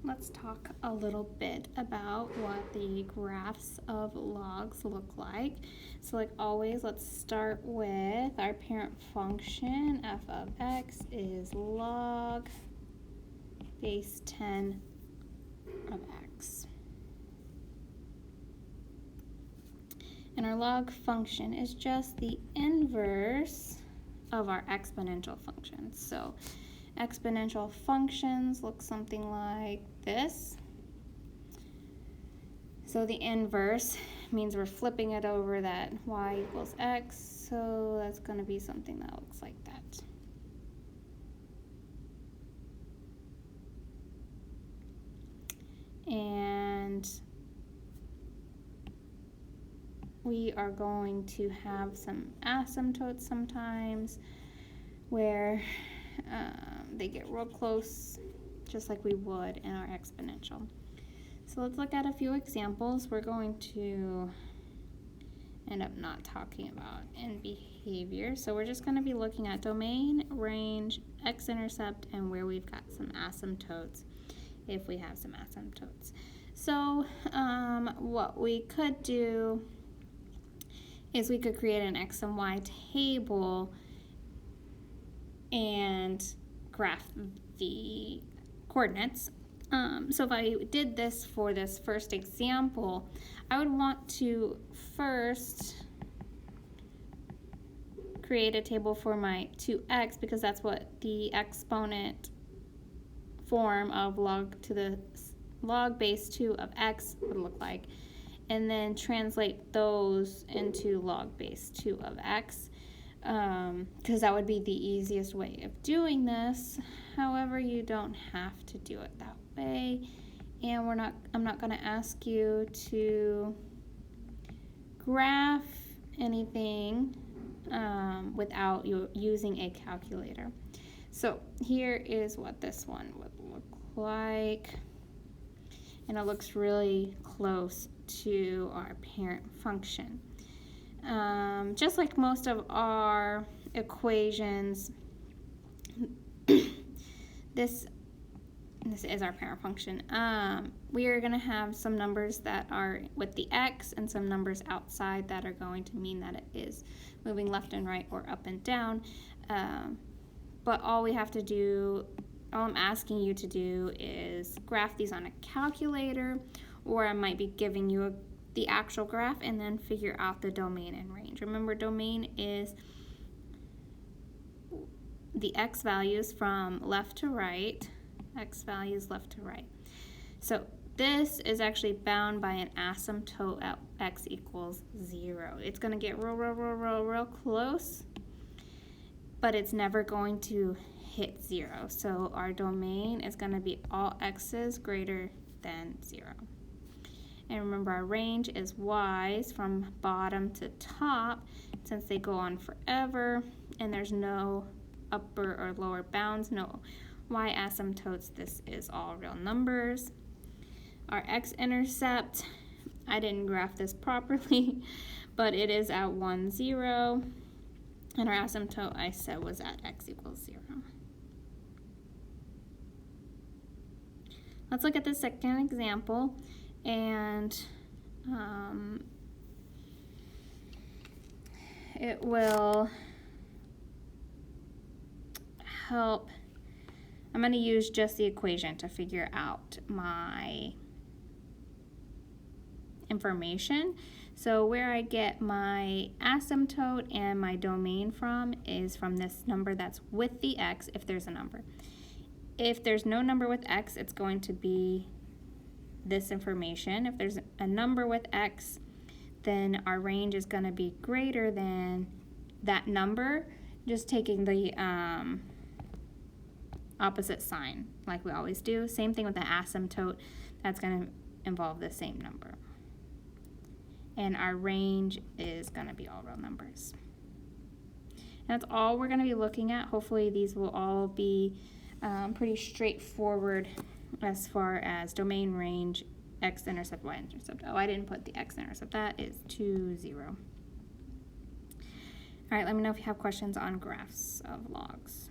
let's talk a little bit about what the graphs of logs look like. So like always, let's start with our parent function. F of x is log base 10 of x. And our log function is just the inverse of our exponential function. So exponential functions look something like this. So the inverse means we're flipping it over that y equals x, so that's going to be something that looks like that. And we are going to have some asymptotes sometimes where they get real close, just like we would in our exponential. So let's look at a few examples. We're going to end up not talking about in behavior. So we're just going to be looking at domain, range, x-intercept, and where we've got some asymptotes, if we have some asymptotes. So what we could do is we could create an x and y table and graph the coordinates. So if I did this for this first example, I would want to first create a table for my 2x, because that's what the exponent form of log to the log base 2 of x would look like, and then translate those into log base 2 of x, because that would be the easiest way of doing this. However, you don't have to do it that way, and I'm not going to ask you to graph anything without you using a calculator. So here is what this one would look like, and it looks really close to our parent function. Just like most of our equations, this is our parent function. We are going to have some numbers that are with the x and some numbers outside that are going to mean that it is moving left and right or up and down. But all we have to do, all I'm asking you to do is graph these on a calculator, or I might be giving you the actual graph and then figure out the domain and range. Remember, domain is the x values from left to right, x values left to right. So this is actually bound by an asymptote at x equals 0. It's going to get real close, but it's never going to hit 0. So our domain is going to be all x's greater than 0. And remember, our range is y's from bottom to top, since they go on forever and there's no upper or lower bounds, no y asymptotes. This is all real numbers. Our x-intercept, I didn't graph this properly, but it is at 1, 0. And our asymptote, I said, was at x equals 0. Let's look at the second example, and it will help. I'm going to use just the equation to figure out my information. So where I get my asymptote and my domain from is from this number that's with the x, if there's a number. If there's no number with x, it's going to be this information. If there's a number with x, then our range is going to be greater than that number, just taking the opposite sign like we always do. Same thing with the asymptote, that's going to involve the same number. And our range is going to be all real numbers. And that's all we're going to be looking at. Hopefully these will all be pretty straightforward as far as domain, range, x-intercept, y-intercept. Oh, I didn't put the x-intercept. That is 2, 0. All right, let me know if you have questions on graphs of logs.